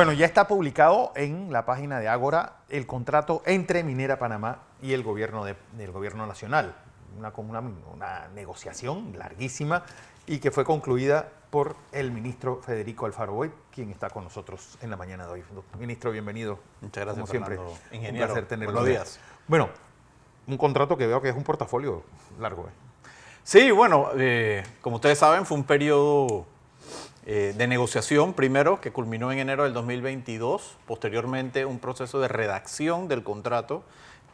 Bueno, ya está publicado en la página de Ágora el contrato entre Minera Panamá y el gobierno nacional. Una negociación larguísima y que fue concluida por el ministro Federico Alfaro Boyd, quien está con nosotros en la mañana de hoy. Ministro, bienvenido. Muchas gracias, como siempre. Fernando. Ingeniero, un placer tenerlo. buenos días. Bueno, un contrato que veo que es un portafolio largo. Sí, bueno, como ustedes saben, fue un periodo de negociación primero, que culminó en enero del 2022, posteriormente un proceso de redacción del contrato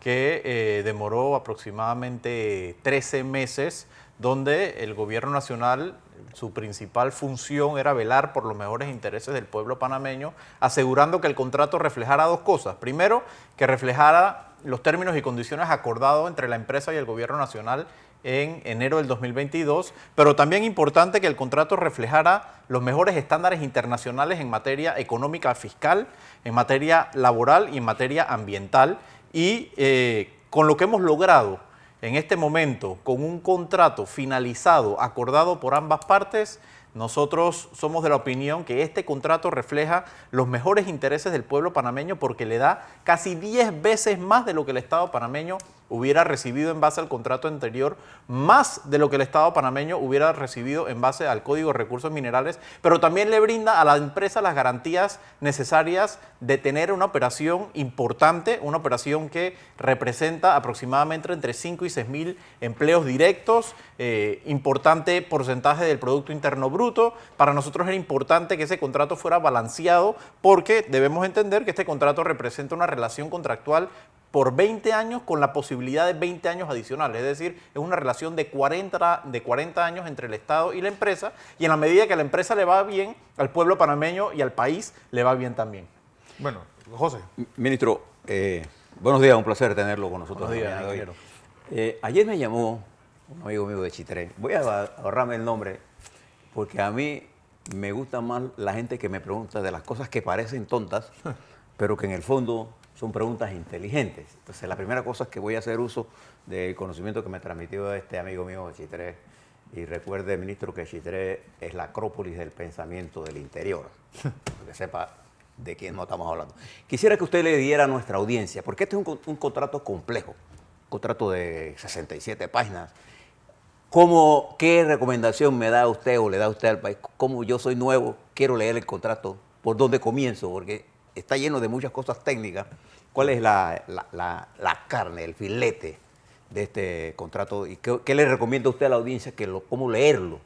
que demoró aproximadamente 13 meses, donde el gobierno nacional, su principal función era velar por los mejores intereses del pueblo panameño, asegurando que el contrato reflejara dos cosas. Primero, que reflejara los términos y condiciones acordados entre la empresa y el gobierno nacional en enero del 2022, pero también importante que el contrato reflejara los mejores estándares internacionales en materia económica fiscal, en materia laboral y en materia ambiental. Y con lo que hemos logrado en este momento, con un contrato finalizado, acordado por ambas partes, nosotros somos de la opinión que este contrato refleja los mejores intereses del pueblo panameño porque le da casi 10 veces más de lo que el Estado panameño hubiera recibido en base al contrato anterior, más de lo que el Estado panameño hubiera recibido en base al Código de Recursos Minerales, pero también le brinda a la empresa las garantías necesarias de tener una operación importante, una operación que representa aproximadamente entre 5 y 6 mil empleos directos, importante porcentaje del Producto Interno Bruto. Para nosotros era importante que ese contrato fuera balanceado porque debemos entender que este contrato representa una relación contractual por 20 años con la posibilidad de 20 años adicionales, es decir, es una relación de 40 años entre el Estado y la empresa, y en la medida que a la empresa le va bien, al pueblo panameño y al país le va bien también. Bueno, José. Ministro, buenos días, un placer tenerlo con nosotros. Buenos días, ingeniero. Ayer me llamó un amigo mío de Chitré, voy a ahorrarme el nombre, porque a mí me gusta más la gente que me pregunta de las cosas que parecen tontas, pero que en el fondo son preguntas inteligentes. Entonces, la primera cosa es que voy a hacer uso del conocimiento que me transmitió este amigo mío de Chitré. Y recuerde, ministro, que Chitré es la acrópolis del pensamiento del interior. Que sepa de quién no estamos hablando. Quisiera que usted le diera a nuestra audiencia, porque este es un contrato complejo, un contrato de 67 páginas. ¿Qué recomendación me da usted o le da usted al país? Como yo soy nuevo, quiero leer el contrato, ¿por dónde comienzo? Porque está lleno de muchas cosas técnicas. ¿Cuál es la carne, el filete de este contrato? ¿Y qué le recomienda usted a la audiencia cómo leerlo?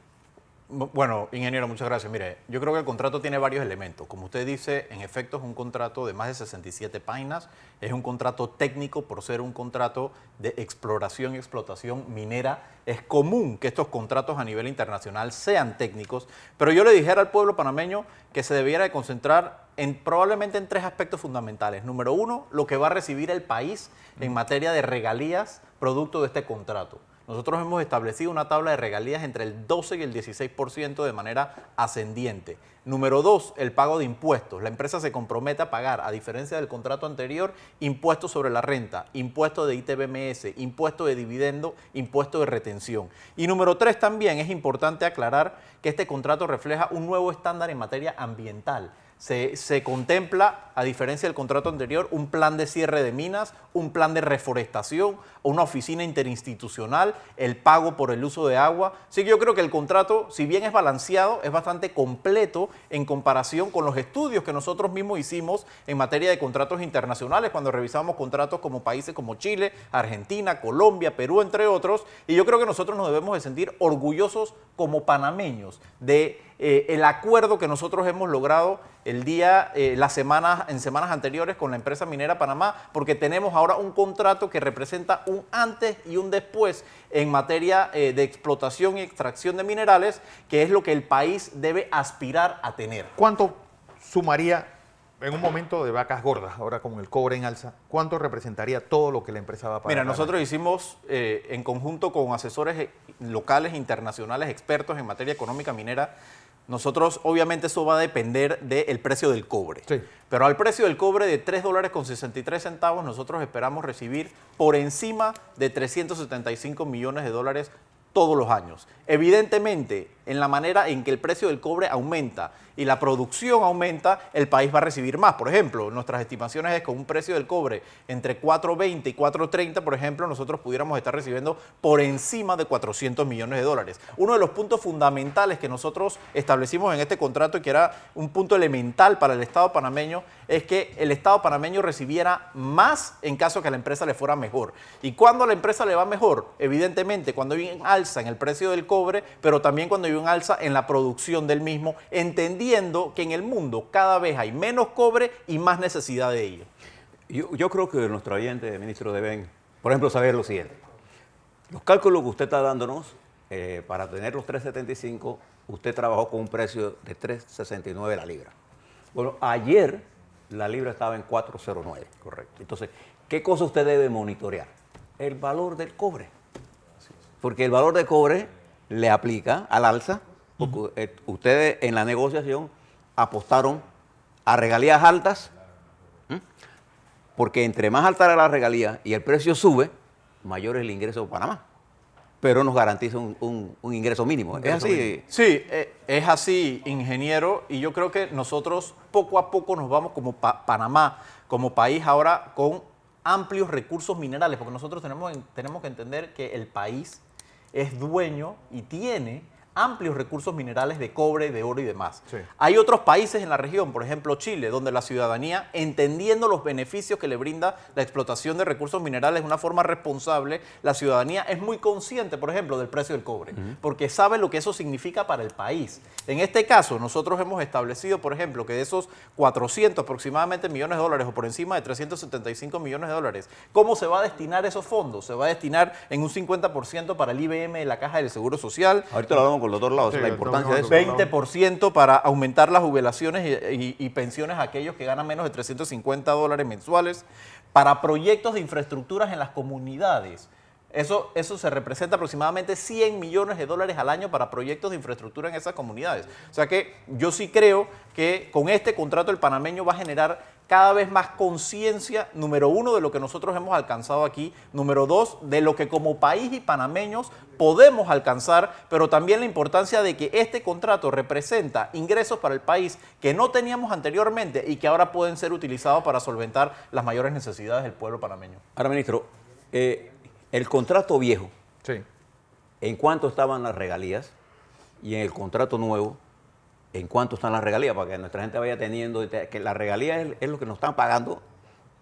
Bueno, ingeniero, muchas gracias. Mire, yo creo que el contrato tiene varios elementos. Como usted dice, en efecto es un contrato de más de 67 páginas. Es un contrato técnico por ser un contrato de exploración y explotación minera. Es común que estos contratos a nivel internacional sean técnicos, pero yo le dijera al pueblo panameño que se debiera de concentrar probablemente en tres aspectos fundamentales. Número uno, lo que va a recibir el país en materia de regalías producto de este contrato. Nosotros hemos establecido una tabla de regalías entre el 12 y el 16% de manera ascendiente. Número dos, el pago de impuestos. La empresa se compromete a pagar, a diferencia del contrato anterior, impuestos sobre la renta, impuestos de ITBMS, impuestos de dividendo, impuestos de retención. Y número tres, también es importante aclarar que este contrato refleja un nuevo estándar en materia ambiental. Se contempla, a diferencia del contrato anterior, un plan de cierre de minas, un plan de reforestación, una oficina interinstitucional, el pago por el uso de agua. Así que yo creo que el contrato, si bien es balanceado, es bastante completo en comparación con los estudios que nosotros mismos hicimos en materia de contratos internacionales, cuando revisamos contratos como países como Chile, Argentina, Colombia, Perú, entre otros. Y yo creo que nosotros nos debemos de sentir orgullosos como panameños de el acuerdo que nosotros hemos logrado en semanas anteriores con la empresa Minera Panamá, porque tenemos ahora un contrato que representa un antes y un después en materia de explotación y extracción de minerales, que es lo que el país debe aspirar a tener. ¿Cuánto sumaría en un momento de vacas gordas, ahora con el cobre en alza, cuánto representaría todo lo que la empresa va a pagar? Mira, nosotros hicimos en conjunto con asesores locales e internacionales expertos en materia económica minera. Nosotros, obviamente, eso va a depender del precio del cobre. Sí. Pero al precio del cobre de $3.63, nosotros esperamos recibir por encima de 375 millones de dólares todos los años. Evidentemente, en la manera en que el precio del cobre aumenta y la producción aumenta, el país va a recibir más. Por ejemplo, nuestras estimaciones es con un precio del cobre entre 4.20 y 4.30, por ejemplo, nosotros pudiéramos estar recibiendo por encima de 400 millones de dólares. Uno de los puntos fundamentales que nosotros establecimos en este contrato y que era un punto elemental para el Estado panameño es que el Estado panameño recibiera más en caso que a la empresa le fuera mejor. ¿Y cuándo a la empresa le va mejor? Evidentemente, cuando hay un alza en el precio del cobre, pero también cuando hay un alza en la producción del mismo, entendiendo que en el mundo cada vez hay menos cobre y más necesidad de ello. Yo creo que nuestro oyente, ministro, deben, por ejemplo, saber lo siguiente. Los cálculos que usted está dándonos, para tener los 3.75, usted trabajó con un precio de 3.69 la libra. Bueno, ayer la libra estaba en 4.09. Correcto. Entonces, ¿qué cosa usted debe monitorear? El valor del cobre. Porque el valor del cobre le aplica al alza, porque ustedes en la negociación apostaron a regalías altas, porque entre más alta era la regalía y el precio sube, mayor es el ingreso de Panamá. Pero nos garantiza un ingreso mínimo. ¿Es así? Sí, es así, ingeniero, y yo creo que nosotros poco a poco nos vamos como Panamá, como país ahora con amplios recursos minerales, porque nosotros tenemos que entender que el país es dueño y tiene amplios recursos minerales de cobre, de oro y demás. Sí. Hay otros países en la región, por ejemplo Chile, donde la ciudadanía, entendiendo los beneficios que le brinda la explotación de recursos minerales de una forma responsable, la ciudadanía es muy consciente, por ejemplo, del precio del cobre, porque sabe lo que eso significa para el país. En este caso, nosotros hemos establecido, por ejemplo, que de esos 400 aproximadamente millones de dólares o por encima de 375 millones de dólares, ¿cómo se va a destinar esos fondos? Se va a destinar en un 50% para el IBM de la Caja del Seguro Social. Ahorita lo hablamos con los dos lados, sí, la importancia de eso. 20% para aumentar las jubilaciones y pensiones a aquellos que ganan menos de 350 dólares mensuales, para proyectos de infraestructuras en las comunidades. Eso se representa aproximadamente 100 millones de dólares al año para proyectos de infraestructura en esas comunidades. O sea que yo sí creo que con este contrato el panameño va a generar cada vez más conciencia, número uno, de lo que nosotros hemos alcanzado aquí, número dos, de lo que como país y panameños podemos alcanzar, pero también la importancia de que este contrato representa ingresos para el país que no teníamos anteriormente y que ahora pueden ser utilizados para solventar las mayores necesidades del pueblo panameño. Ahora, ministro, el contrato viejo, sí, ¿en cuánto estaban las regalías? Y en el contrato nuevo, ¿en cuánto están las regalías? Para que nuestra gente vaya teniendo, que la regalía es lo que nos están pagando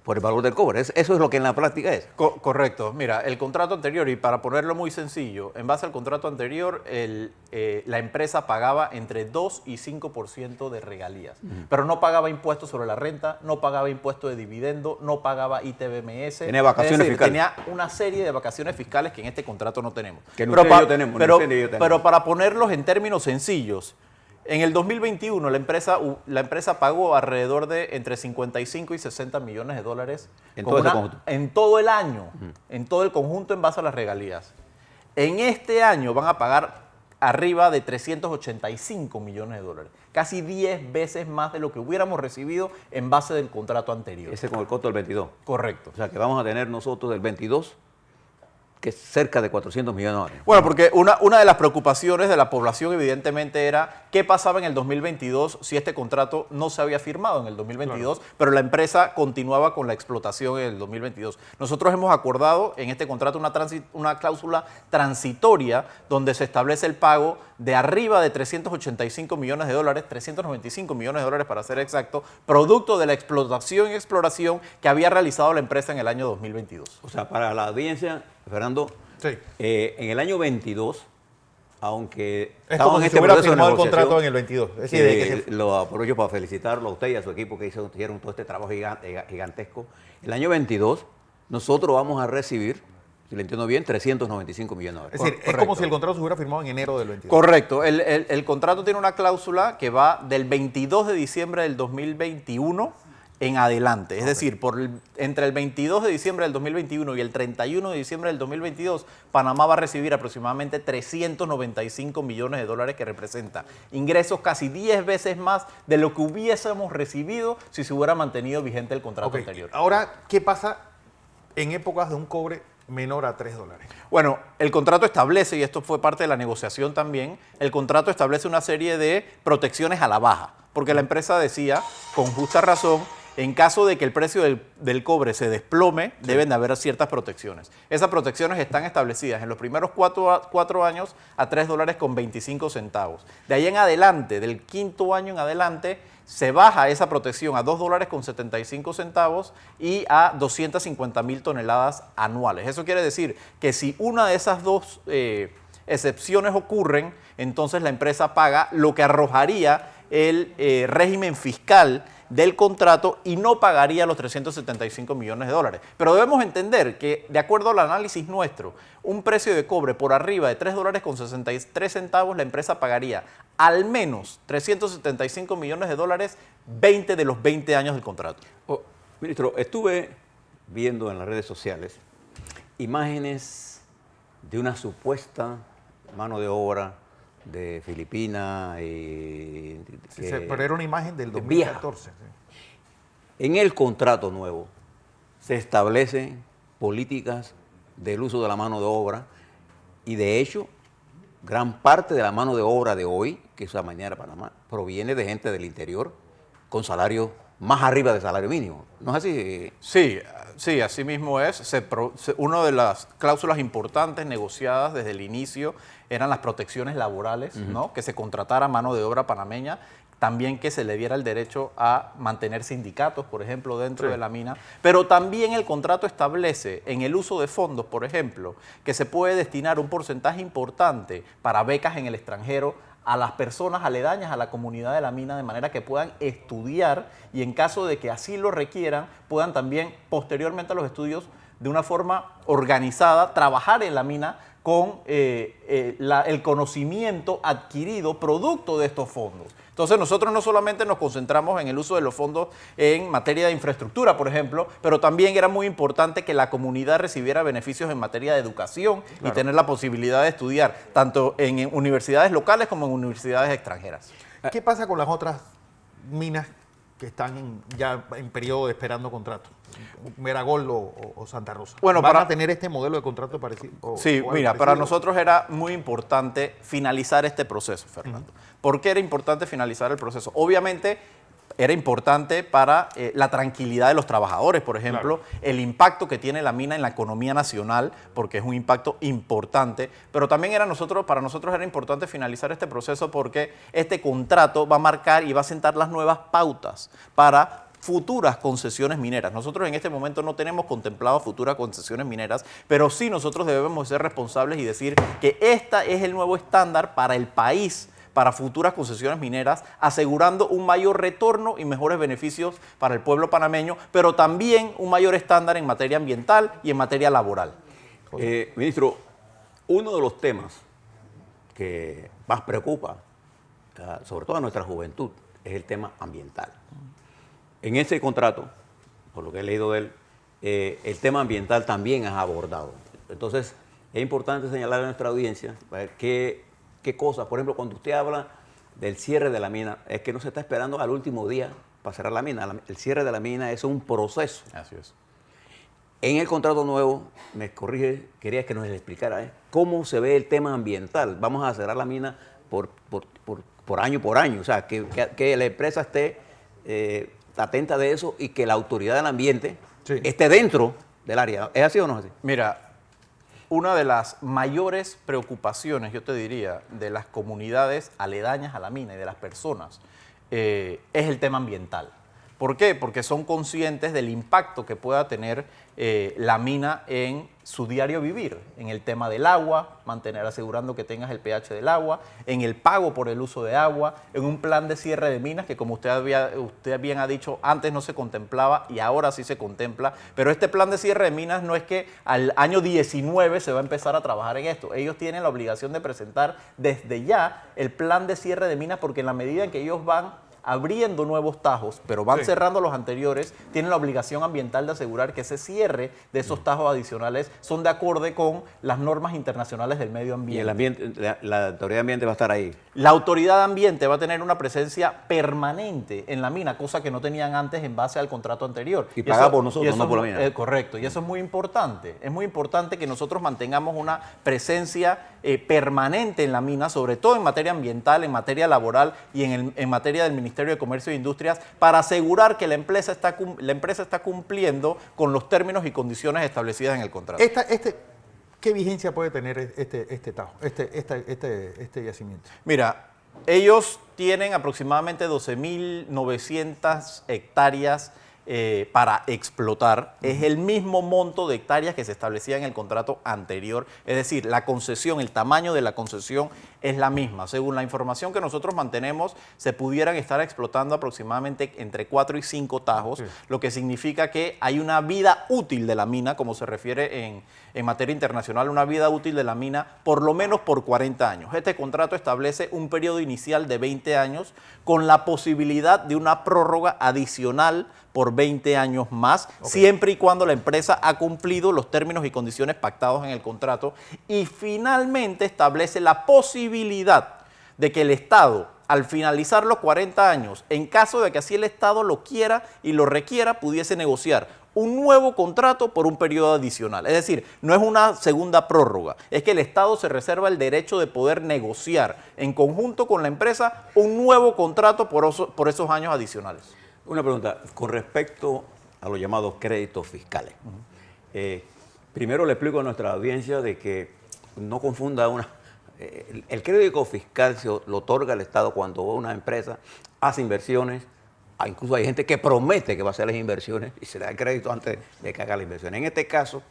por el valor del cobre. Eso es lo que en la práctica es. Correcto. Mira, el contrato anterior, y para ponerlo muy sencillo, en base al contrato anterior, la empresa pagaba entre 2 y 5% de regalías, pero no pagaba impuestos sobre la renta, no pagaba impuestos de dividendo, no pagaba ITBMS. Tenía vacaciones fiscales. Tenía una serie de vacaciones fiscales que en este contrato no tenemos. Que en usted y yo tenemos. Pero para ponerlos en términos sencillos, en el 2021 la empresa pagó alrededor de entre 55 y 60 millones de dólares en todo ese conjunto. En todo el año, en todo el conjunto en base a las regalías. En este año van a pagar arriba de 385 millones de dólares, casi 10 veces más de lo que hubiéramos recibido en base del contrato anterior. Ese con el costo del 22. Correcto. O sea que vamos a tener nosotros del 22, que es cerca de 400 millones de dólares. Bueno, porque una de las preocupaciones de la población evidentemente era qué pasaba en el 2022 si este contrato no se había firmado en el 2022, claro, pero la empresa continuaba con la explotación en el 2022. Nosotros hemos acordado en este contrato una cláusula transitoria donde se establece el pago de arriba de 385 millones de dólares, 395 millones de dólares para ser exacto, producto de la explotación y exploración que había realizado la empresa en el año 2022. O sea, para la audiencia, Fernando, sí, en el año 22, aunque es como si se hubiera firmado el contrato en el 22. Es decir, lo aprovecho para felicitarlo a usted y a su equipo que hicieron todo este trabajo gigantesco. El año 22, nosotros vamos a recibir, si lo entiendo bien, 395 millones de dólares. Es decir, es como si el contrato se hubiera firmado en enero del 22. Correcto. El contrato tiene una cláusula que va del 22 de diciembre del 2021 en adelante. Es decir, entre el 22 de diciembre del 2021 y el 31 de diciembre del 2022, Panamá va a recibir aproximadamente 395 millones de dólares, que representa ingresos casi 10 veces más de lo que hubiésemos recibido si se hubiera mantenido vigente el contrato anterior. Ahora, ¿qué pasa en épocas de un cobre menor a $3. Bueno, el contrato establece, y esto fue parte de la negociación también, el contrato establece una serie de protecciones a la baja, porque la empresa decía, con justa razón, en caso de que el precio del cobre se desplome, deben de haber ciertas protecciones. Esas protecciones están establecidas en los primeros 4 años a $3.25. De ahí en adelante, del quinto año en adelante, se baja esa protección a $2.75 y a 250,000 toneladas anuales. Eso quiere decir que si una de esas dos excepciones ocurren, entonces la empresa paga lo que arrojaría el régimen fiscal del contrato y no pagaría los 375 millones de dólares. Pero debemos entender que, de acuerdo al análisis nuestro, un precio de cobre por arriba de $3.63, la empresa pagaría al menos 375 millones de dólares 20 de los 20 años del contrato. Ministro, estuve viendo en las redes sociales imágenes de una supuesta mano de obra de Filipinas. Pero era una imagen del vieja. 2014. Sí. En el contrato nuevo se establecen políticas del uso de la mano de obra y de hecho gran parte de la mano de obra de hoy, que es la Minera Panamá, proviene de gente del interior con salarios más arriba del salario mínimo. ¿No es así? Sí, así mismo es. Una de las cláusulas importantes negociadas desde el inicio eran las protecciones laborales, ¿no? Que se contratara mano de obra panameña, también que se le diera el derecho a mantener sindicatos, por ejemplo, dentro de la mina, pero también el contrato establece en el uso de fondos, por ejemplo, que se puede destinar un porcentaje importante para becas en el extranjero a las personas aledañas a la comunidad de la mina, de manera que puedan estudiar y en caso de que así lo requieran, puedan también posteriormente a los estudios de una forma organizada trabajar en la mina con el conocimiento adquirido producto de estos fondos. Entonces nosotros no solamente nos concentramos en el uso de los fondos en materia de infraestructura, por ejemplo, pero también era muy importante que la comunidad recibiera beneficios en materia de educación y tener la posibilidad de estudiar tanto en universidades locales como en universidades extranjeras. ¿Qué pasa con las otras minas que están ya en periodo de esperando contrato? Meragol o Santa Rosa. Bueno, ¿Van a tener este modelo de contrato parecido? Sí, mira, para nosotros era muy importante finalizar este proceso, Fernando. ¿Por qué era importante finalizar el proceso? Obviamente era importante para la tranquilidad de los trabajadores, por ejemplo, el impacto que tiene la mina en la economía nacional, porque es un impacto importante, pero también para nosotros era importante finalizar este proceso porque este contrato va a marcar y va a sentar las nuevas pautas para futuras concesiones mineras. Nosotros en este momento no tenemos contemplado futuras concesiones mineras, pero sí nosotros debemos ser responsables y decir que este es el nuevo estándar para el país, para futuras concesiones mineras, asegurando un mayor retorno y mejores beneficios para el pueblo panameño, pero también un mayor estándar en materia ambiental y en materia laboral. Ministro, uno de los temas que más preocupa, sobre todo a nuestra juventud, es el tema ambiental. En ese contrato, por lo que he leído de él, el tema ambiental también es abordado. Entonces, es importante señalar a nuestra audiencia qué cosas, por ejemplo, cuando usted habla del cierre de la mina, es que no se está esperando al último día para cerrar la mina. El cierre de la mina es un proceso. Así es. En el contrato nuevo, me corrige, quería que nos explicara cómo se ve el tema ambiental. Vamos a cerrar la mina por año, o sea, que la empresa esté atenta de eso y que la autoridad del ambiente esté dentro del área. ¿Es así o no es así? Mira, una de las mayores preocupaciones, yo te diría, de las comunidades aledañas a la mina y de las personas es el tema ambiental. ¿Por qué? Porque son conscientes del impacto que pueda tener la mina en su diario vivir, en el tema del agua, asegurando que tengas el pH del agua, en el pago por el uso de agua, en un plan de cierre de minas que, como usted bien ha dicho, antes no se contemplaba y ahora sí se contempla, pero este plan de cierre de minas no es que al año 19 se va a empezar a trabajar en esto. Ellos tienen la obligación de presentar desde ya el plan de cierre de minas porque en la medida en que ellos van abriendo nuevos tajos, pero van Sí. cerrando los anteriores, tienen la obligación ambiental de asegurar que ese cierre de esos tajos adicionales son de acorde con las normas internacionales del medio Y ambiente. el ambiente, la autoridad de ambiente va a estar ahí. La autoridad de ambiente va a tener una presencia permanente en la mina, cosa que no tenían antes en base al contrato anterior. Y pagada por nosotros, y eso no por la es mina. correcto, y eso es muy importante. Es muy importante que nosotros mantengamos una presencia permanente en la mina, sobre todo en materia ambiental, en materia laboral y en materia del Ministerio de Comercio e Industrias, para asegurar que la empresa está cumpliendo con los términos y condiciones establecidas en el contrato. ¿Qué vigencia puede tener este tajo, este yacimiento? Mira, ellos tienen aproximadamente 12.900 hectáreas para explotar. Es el mismo monto de hectáreas que se establecía en el contrato anterior. Es decir, la concesión, el tamaño de la concesión es la misma. Según la información que nosotros mantenemos, se pudieran estar explotando aproximadamente entre 4 y 5 tajos, Sí. lo que significa que hay una vida útil de la mina, como se refiere en materia internacional, una vida útil de la mina por lo menos por 40 años. Este contrato establece un periodo inicial de 20 años con la posibilidad de una prórroga adicional por 20 años más, siempre y cuando la empresa ha cumplido los términos y condiciones pactados en el contrato, y finalmente establece la posibilidad de que el Estado, al finalizar los 40 años, en caso de que así el Estado lo quiera y lo requiera, pudiese negociar un nuevo contrato por un periodo adicional. Es decir, no es una segunda prórroga, es que el Estado se reserva el derecho de poder negociar en conjunto con la empresa un nuevo contrato por esos años adicionales. Una pregunta, con respecto a los llamados créditos fiscales. Primero le explico a nuestra audiencia de que no confunda el crédito fiscal se lo otorga el Estado cuando una empresa hace inversiones. Incluso hay gente que promete que va a hacer las inversiones y se le da el crédito antes de que haga la inversión. En este caso,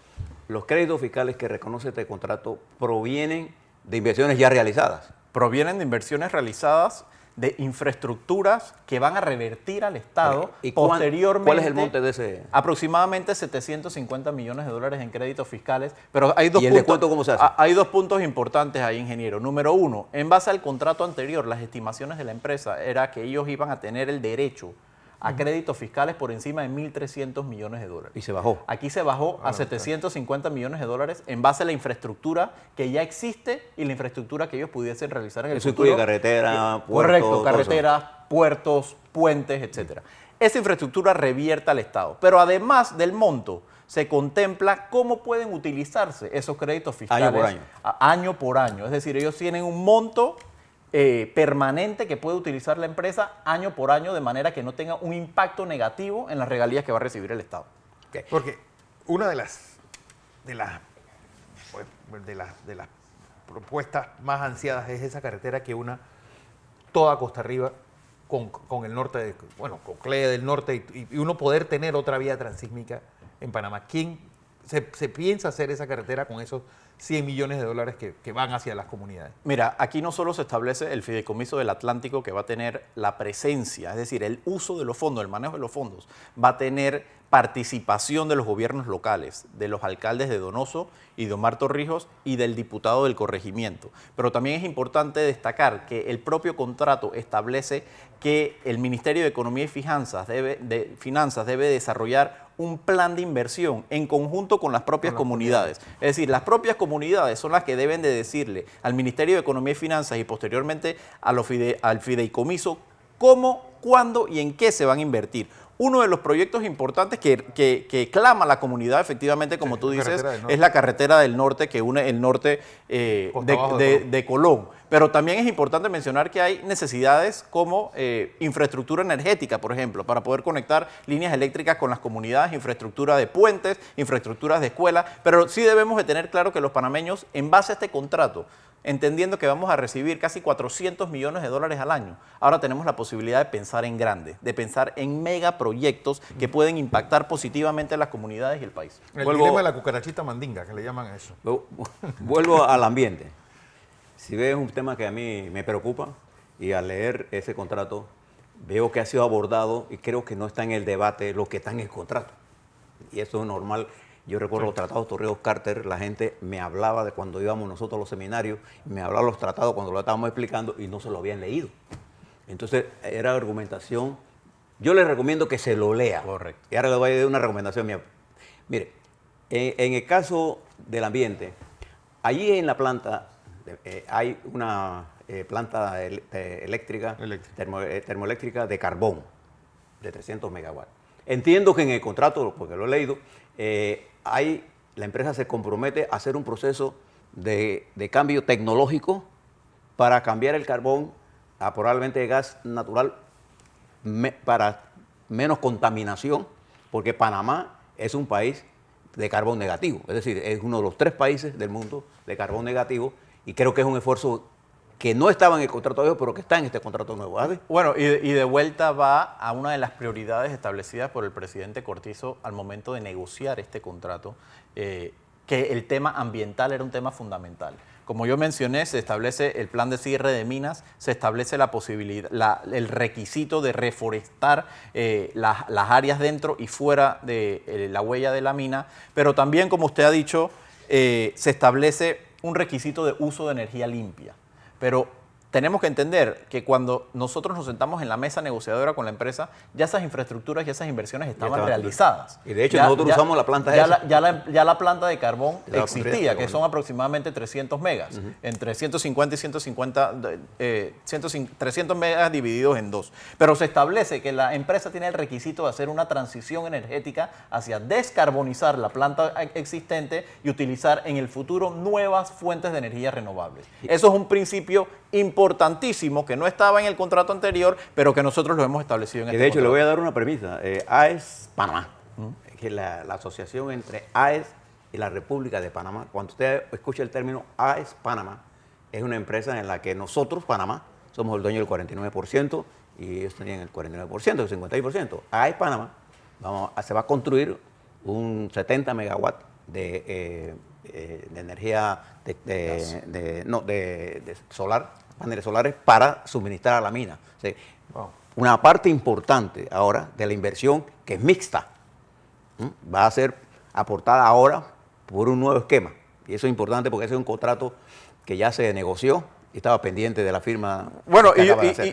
los créditos fiscales que reconoce este contrato provienen de inversiones ya realizadas. Provienen de inversiones realizadas de infraestructuras que van a revertir al Estado ¿Y posteriormente. cuál es el monte de ese? Aproximadamente 750 millones de dólares en créditos fiscales, pero hay dos ¿Y el puntos. descuento cómo se hace? Hay dos puntos importantes ahí, ingeniero. Número uno, en base al contrato anterior, las estimaciones de la empresa era que ellos iban a tener el derecho a créditos fiscales por encima de 1.300 millones de dólares. Y se bajó. Aquí se bajó a 750 millones de dólares en base a la infraestructura que ya existe y la infraestructura que ellos pudiesen realizar en el Eso futuro. incluye carretera, puertos. Correcto, todo eso. carreteras, puertos, puentes, etcétera. Esa infraestructura revierta al Estado. Pero además del monto, se contempla cómo pueden utilizarse esos créditos fiscales Año por año. Año por año. Es decir, ellos tienen un monto permanente que puede utilizar la empresa año por año de manera que no tenga un impacto negativo en las regalías que va a recibir el Estado. Porque una de las propuestas más ansiadas es esa carretera que una toda Costa Arriba con el norte, con Clé del Norte y uno poder tener otra vía transísmica en Panamá. ¿Quién se piensa hacer esa carretera con esos 100 millones de dólares que van hacia las comunidades? Mira, aquí no solo se establece el fideicomiso del Atlántico que va a tener la presencia, es decir, el uso de los fondos, el manejo de los fondos, va a tener participación de los gobiernos locales, de los alcaldes de Donoso y de Omar Torrijos y del diputado del corregimiento. Pero también es importante destacar que el propio contrato establece que el Ministerio de Economía y Finanzas debe desarrollar un plan de inversión en conjunto con las propias comunidades. Es decir, las propias comunidades son las que deben de decirle al Ministerio de Economía y Finanzas y posteriormente al fideicomiso cómo, cuándo y en qué se van a invertir. Uno de los proyectos importantes que clama la comunidad, efectivamente, como tú dices, es la carretera del norte que une el norte de Colón. Pero también es importante mencionar que hay necesidades como infraestructura energética, por ejemplo, para poder conectar líneas eléctricas con las comunidades, infraestructura de puentes, infraestructuras de escuelas. Pero sí debemos de tener claro que los panameños, en base a este contrato, entendiendo que vamos a recibir casi 400 millones de dólares al año, ahora tenemos la posibilidad de pensar en grande, de pensar en megaproyectos que pueden impactar positivamente a las comunidades y el país. El dilema de la cucarachita mandinga, que le llaman a eso. Vuelvo al ambiente. Si ves un tema que a mí me preocupa, y al leer ese contrato veo que ha sido abordado y creo que no está en el debate lo que está en el contrato. Y eso es normal. Yo recuerdo los tratados Torrijos-Carter, la gente me hablaba de cuando íbamos nosotros a los seminarios, me hablaba de los tratados cuando lo estábamos explicando y no se lo habían leído. Entonces, era argumentación. Yo le recomiendo que se lo lea. Correcto. Y ahora le voy a dar una recomendación mía. Mire, en el caso del ambiente, allí en la planta hay una planta eléctrica, termoeléctrica de carbón de 300 megawatts. Entiendo que en el contrato, porque lo he leído, la empresa se compromete a hacer un proceso de cambio tecnológico para cambiar el carbón a probablemente gas natural para menos contaminación, porque Panamá es un país de carbón negativo, es decir, es uno de los 3 países del mundo de carbón negativo, y creo que es un esfuerzo que no estaba en el contrato viejo, pero que está en este contrato nuevo. ¿Sabe? Bueno, y de vuelta va a una de las prioridades establecidas por el presidente Cortizo al momento de negociar este contrato, que el tema ambiental era un tema fundamental. Como yo mencioné, se establece el plan de cierre de minas, se establece la posibilidad, el requisito de reforestar las áreas dentro y fuera de la huella de la mina, pero también, como usted ha dicho, se establece un requisito de uso de energía limpia. Pero tenemos que entender que cuando nosotros nos sentamos en la mesa negociadora con la empresa, ya esas infraestructuras y esas inversiones estaban realizadas. Y de hecho nosotros usamos la planta esa. Ya la planta de carbón existía, que son aproximadamente 300 megas, entre 150 y 300 megas divididos en 2. Pero se establece que la empresa tiene el requisito de hacer una transición energética hacia descarbonizar la planta existente y utilizar en el futuro nuevas fuentes de energía renovables. Eso es un principio importantísimo que no estaba en el contrato anterior, pero que nosotros lo hemos establecido en este contrato. De hecho, le voy a dar una premisa. AES Panamá, que es la asociación entre AES y la República de Panamá. Cuando usted escucha el término AES Panamá, es una empresa en la que nosotros, Panamá, somos el dueño del 49% y ellos tenían el 49%, el 50%. AES Panamá se va a construir un 70 megawatts de energía de solar, paneles solares para suministrar a la mina. O sea, una parte importante ahora de la inversión, que es mixta, va a ser aportada ahora por un nuevo esquema. Y eso es importante porque ese es un contrato que ya se negoció y estaba pendiente de la firma. Bueno,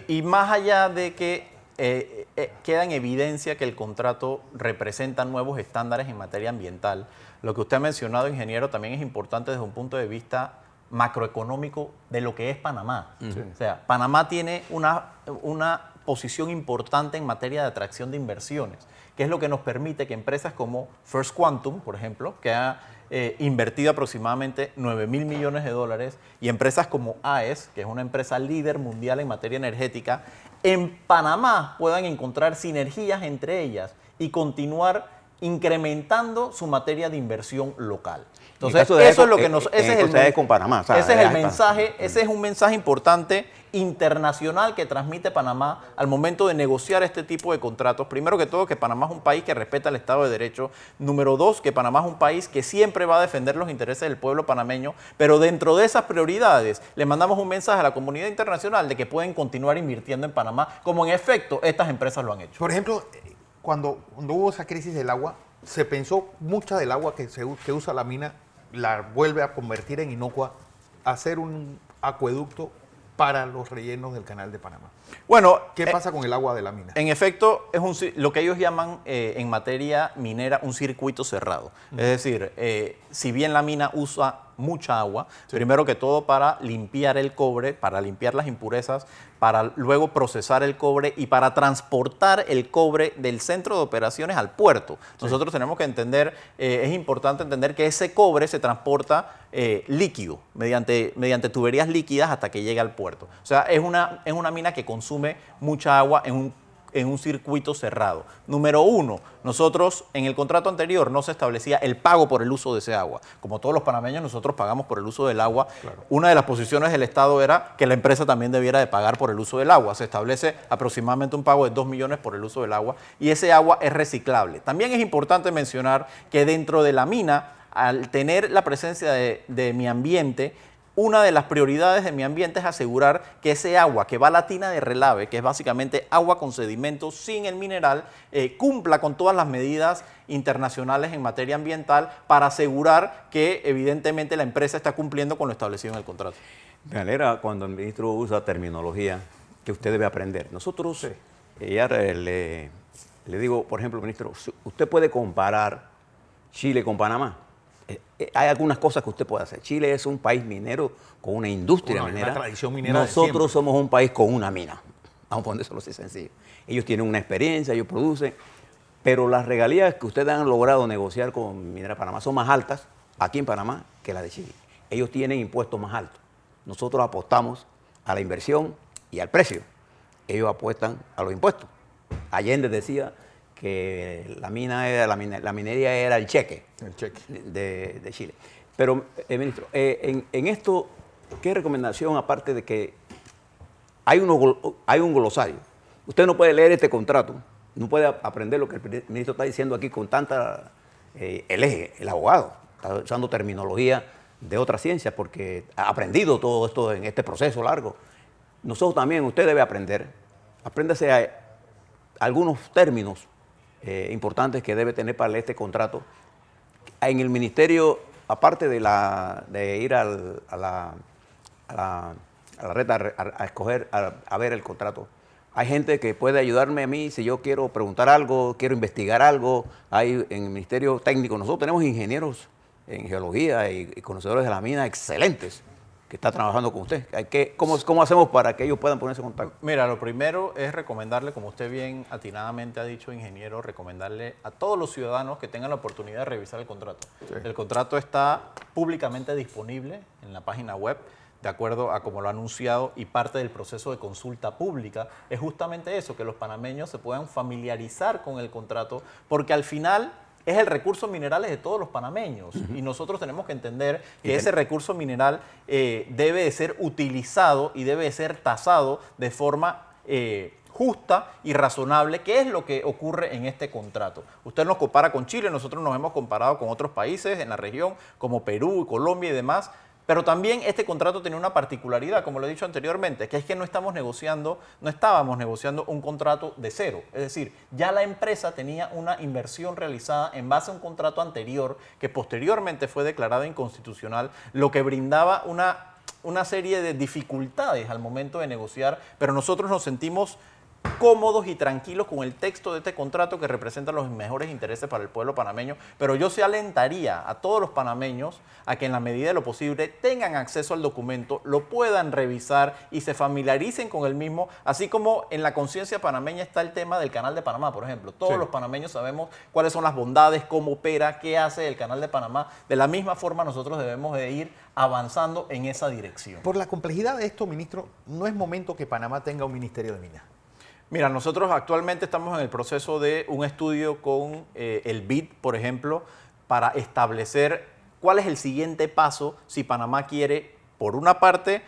y más allá de que queda en evidencia que el contrato representa nuevos estándares en materia ambiental, lo que usted ha mencionado, ingeniero, también es importante desde un punto de vista macroeconómico de lo que es Panamá. O sea, Panamá tiene una posición importante en materia de atracción de inversiones, que es lo que nos permite que empresas como First Quantum, por ejemplo, que ha invertido aproximadamente 9.000 millones de dólares, y empresas como AES, que es una empresa líder mundial en materia energética, en Panamá puedan encontrar sinergias entre ellas y continuar incrementando su materia de inversión local. Entonces, eso es lo que nos... Ese es un mensaje importante internacional que transmite Panamá al momento de negociar este tipo de contratos. Primero que todo, que Panamá es un país que respeta el Estado de Derecho. Número 2, que Panamá es un país que siempre va a defender los intereses del pueblo panameño, pero dentro de esas prioridades le mandamos un mensaje a la comunidad internacional de que pueden continuar invirtiendo en Panamá, como en efecto estas empresas lo han hecho. Por ejemplo, cuando hubo esa crisis del agua, se pensó mucha del agua que usa la mina, la vuelve a convertir en inocua, hacer un acueducto para los rellenos del Canal de Panamá. Bueno, ¿qué pasa con el agua de la mina? En efecto, es lo que ellos llaman en materia minera un circuito cerrado. Es decir, si bien la mina usa mucha agua, primero que todo para limpiar el cobre, para limpiar las impurezas, para luego procesar el cobre y para transportar el cobre del centro de operaciones al puerto. Nosotros tenemos que entender, es importante entender que ese cobre se transporta líquido, mediante tuberías líquidas hasta que llegue al puerto. O sea, es una mina que consume mucha agua en un circuito cerrado. Número 1, nosotros en el contrato anterior no se establecía el pago por el uso de ese agua. Como todos los panameños, nosotros pagamos por el uso del agua. Claro. Una de las posiciones del Estado era que la empresa también debiera de pagar por el uso del agua. Se establece aproximadamente un pago de 2 millones por el uso del agua y ese agua es reciclable. También es importante mencionar que dentro de la mina, al tener la presencia de mi ambiente, una de las prioridades de mi ambiente es asegurar que ese agua que va a la tina de relave, que es básicamente agua con sedimentos sin el mineral, cumpla con todas las medidas internacionales en materia ambiental para asegurar que evidentemente la empresa está cumpliendo con lo establecido en el contrato. Me alegra cuando el ministro usa terminología que usted debe aprender. Nosotros, Sí. ya le digo, por ejemplo, ministro, usted puede comparar Chile con Panamá. Hay algunas cosas que usted puede hacer. Chile es un país minero con una industria minera. Una tradición minera de Nosotros siempre. somos un país con una mina. Vamos a ponérselo así sencillo. Ellos tienen una experiencia, ellos producen, pero las regalías que ustedes han logrado negociar con Minera Panamá son más altas aquí en Panamá que las de Chile. Ellos tienen impuestos más altos. Nosotros apostamos a la inversión y al precio. Ellos apuestan a los impuestos. Allende decía que la minería era el cheque, El cheque. de Chile. Pero, ministro, en esto, ¿qué recomendación, aparte de que hay un glosario? Usted no puede leer este contrato, no puede aprender lo que el ministro está diciendo aquí con tanta... el abogado está usando terminología de otra ciencia porque ha aprendido todo esto en este proceso largo. Nosotros también, usted debe aprender. Apréndase a algunos términos importantes que debe tener para leer este contrato. En el ministerio, aparte de ir a la red a escoger, a ver el contrato, hay gente que puede ayudarme a mí si yo quiero preguntar algo, quiero investigar algo. Hay en el ministerio técnico, nosotros tenemos ingenieros en geología y conocedores de la mina excelentes que están trabajando con usted. ¿Cómo hacemos para que ellos puedan ponerse en contacto? Mira, lo primero es recomendarle, como usted bien atinadamente ha dicho, ingeniero, recomendarle a todos los ciudadanos que tengan la oportunidad de revisar el contrato. Sí. El contrato está públicamente disponible en la página web, de acuerdo a como lo ha anunciado, y parte del proceso de consulta pública es justamente eso, que los panameños se puedan familiarizar con el contrato, porque al final es el recurso mineral de todos los panameños y nosotros tenemos que entender que ese recurso mineral debe de ser utilizado y debe de ser tasado de forma justa y razonable, que es lo que ocurre en este contrato. Usted nos compara con Chile, nosotros nos hemos comparado con otros países en la región como Perú, Colombia y demás. Pero también este contrato tenía una particularidad, como lo he dicho anteriormente, que es que no estábamos negociando un contrato de cero. Es decir, ya la empresa tenía una inversión realizada en base a un contrato anterior que posteriormente fue declarado inconstitucional, lo que brindaba una serie de dificultades al momento de negociar, pero nosotros nos sentimos cómodos y tranquilos con el texto de este contrato que representa los mejores intereses para el pueblo panameño, pero yo sí alentaría a todos los panameños a que en la medida de lo posible tengan acceso al documento, lo puedan revisar y se familiaricen con el mismo, así como en la conciencia panameña está el tema del Canal de Panamá, por ejemplo. Todos los panameños sabemos cuáles son las bondades, cómo opera, qué hace el Canal de Panamá. De la misma forma nosotros debemos de ir avanzando en esa dirección. Por la complejidad de esto, ministro, no es momento que Panamá tenga un ministerio de minas. Mira, nosotros actualmente estamos en el proceso de un estudio con el BID, por ejemplo, para establecer cuál es el siguiente paso si Panamá quiere, por una parte,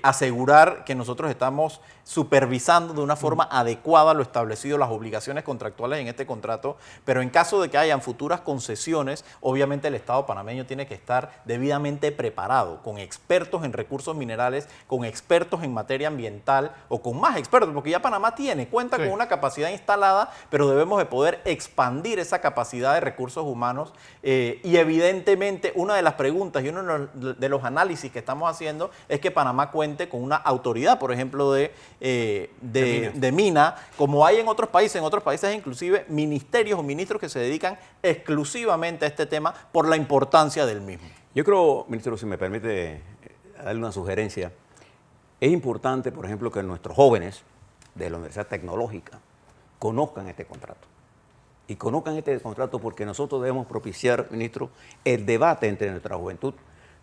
asegurar que nosotros estamos supervisando de una forma adecuada lo establecido, las obligaciones contractuales en este contrato, pero en caso de que hayan futuras concesiones, obviamente el Estado panameño tiene que estar debidamente preparado, con expertos en recursos minerales, con expertos en materia ambiental o con más expertos, porque ya Panamá cuenta con una capacidad instalada, pero debemos de poder expandir esa capacidad de recursos humanos y evidentemente una de las preguntas y uno de los análisis que estamos haciendo es que Panamá cuente con una autoridad, por ejemplo, de mina, como hay en otros países hay inclusive ministerios o ministros que se dedican exclusivamente a este tema por la importancia del mismo. Yo creo, ministro, si me permite darle una sugerencia, es importante, por ejemplo, que nuestros jóvenes de la Universidad Tecnológica conozcan este contrato. Y conozcan este contrato porque nosotros debemos propiciar, ministro, el debate entre nuestra juventud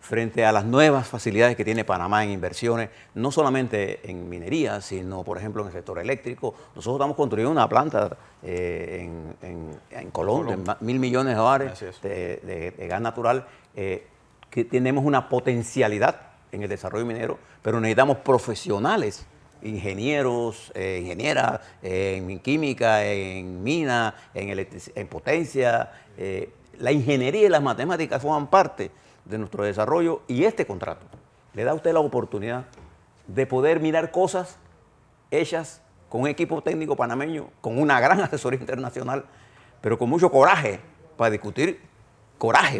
frente a las nuevas facilidades que tiene Panamá en inversiones, no solamente en minería, sino, por ejemplo, en el sector eléctrico. Nosotros estamos construyendo una planta en Colón de $1.000 millones de gas natural, que tenemos una potencialidad en el desarrollo minero, pero necesitamos profesionales, ingenieros, ingenieras, en química, en mina, en potencia. La ingeniería y las matemáticas forman parte de nuestro desarrollo y este contrato le da a usted la oportunidad de poder mirar cosas hechas con un equipo técnico panameño, con una gran asesoría internacional, pero con mucho coraje para discutir,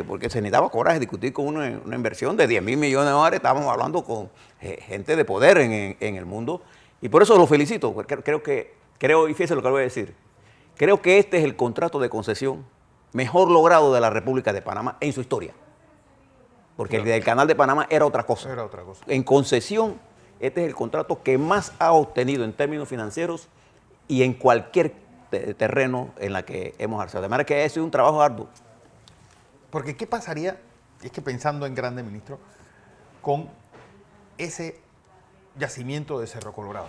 porque se necesitaba coraje discutir con una inversión de $10.000 millones. Estábamos hablando con gente de poder en el mundo Y por eso lo felicito, porque creo, y fíjese lo que le voy a decir, creo que este es el contrato de concesión mejor logrado de la República de Panamá en su historia. Porque el del Canal de Panamá era otra cosa. Era otra cosa. En concesión, este es el contrato que más ha obtenido en términos financieros y en cualquier terreno en la que hemos alzado. De manera que ha sido un trabajo arduo. Porque ¿qué pasaría, y es que pensando en grande, ministro, con ese yacimiento de Cerro Colorado?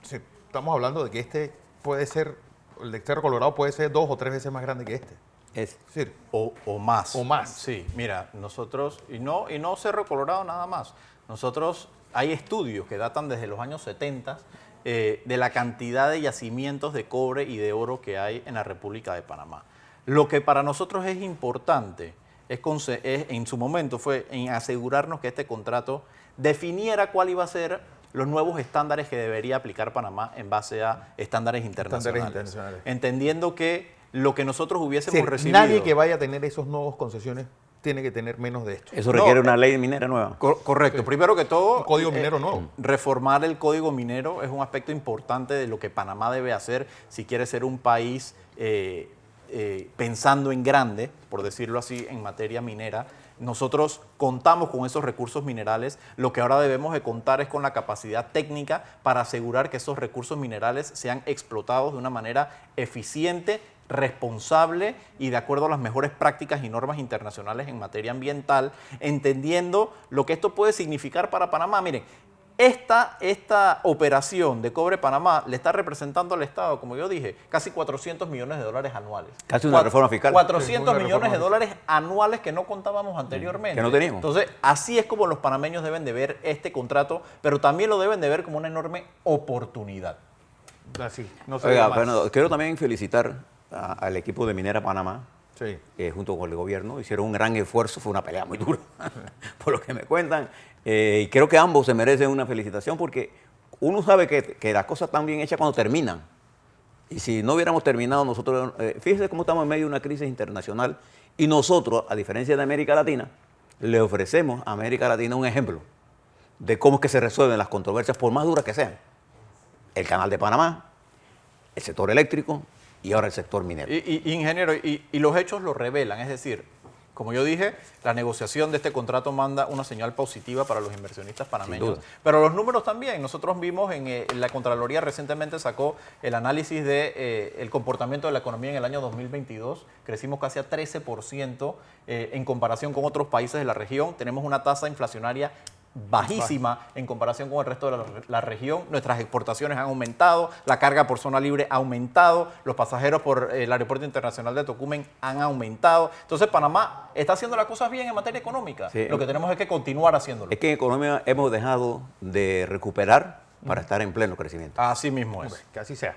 O sea, estamos hablando de que este puede ser, el de Cerro Colorado puede ser 2 o 3 veces más grande que este. Es decir, O más. O más. Sí, mira, nosotros, y no Cerro Colorado nada más, nosotros, hay estudios que datan desde los años 70 de la cantidad de yacimientos de cobre y de oro que hay en la República de Panamá. Lo que para nosotros es importante en su momento fue en asegurarnos que este contrato definiera cuál iba a ser los nuevos estándares que debería aplicar Panamá en base a estándares internacionales. Entendiendo que lo que nosotros hubiésemos recibido... Nadie que vaya a tener esos nuevos concesiones tiene que tener menos de esto. Eso requiere una ley minera nueva. Correcto. Sí. Primero que todo... Un código minero nuevo. Reformar el código minero es un aspecto importante de lo que Panamá debe hacer si quiere ser un país pensando en grande, por decirlo así, en materia minera. Nosotros contamos con esos recursos minerales, lo que ahora debemos de contar es con la capacidad técnica para asegurar que esos recursos minerales sean explotados de una manera eficiente, responsable y de acuerdo a las mejores prácticas y normas internacionales en materia ambiental, entendiendo lo que esto puede significar para Panamá. Miren, esta operación de Cobre Panamá le está representando al Estado, como yo dije, casi 400 millones de dólares anuales. Casi una reforma fiscal. 400 millones de dólares anuales que no contábamos anteriormente. Que no teníamos. Entonces, así es como los panameños deben de ver este contrato, pero también lo deben de ver como una enorme oportunidad. Así, no se Oiga, Fernando, quiero también felicitar al equipo de Minera Panamá, sí. Junto con el gobierno. Hicieron un gran esfuerzo, fue una pelea muy dura, por lo que me cuentan. Y creo que ambos se merecen una felicitación porque uno sabe que las cosas están bien hechas cuando terminan. Y si no hubiéramos terminado nosotros, fíjese cómo estamos en medio de una crisis internacional y nosotros, a diferencia de América Latina, le ofrecemos a América Latina un ejemplo de cómo es que se resuelven las controversias, por más duras que sean. El Canal de Panamá, el sector eléctrico y ahora el sector minero. Ingeniero, y los hechos lo revelan, es decir, como yo dije, la negociación de este contrato manda una señal positiva para los inversionistas panameños, pero los números también. Nosotros vimos en la Contraloría recientemente sacó el análisis de el comportamiento de la economía en el año 2022. Crecimos casi a 13% en comparación con otros países de la región. Tenemos una tasa inflacionaria bajísima en comparación con el resto de la región. Nuestras exportaciones han aumentado, la carga por zona libre ha aumentado, los pasajeros por el Aeropuerto Internacional de Tocumen han aumentado. Entonces Panamá está haciendo las cosas bien en materia económica. Sí. Lo que tenemos es que continuar haciéndolo. Es que en economía hemos dejado de recuperar para estar en pleno crecimiento. Así mismo es. Que así sea.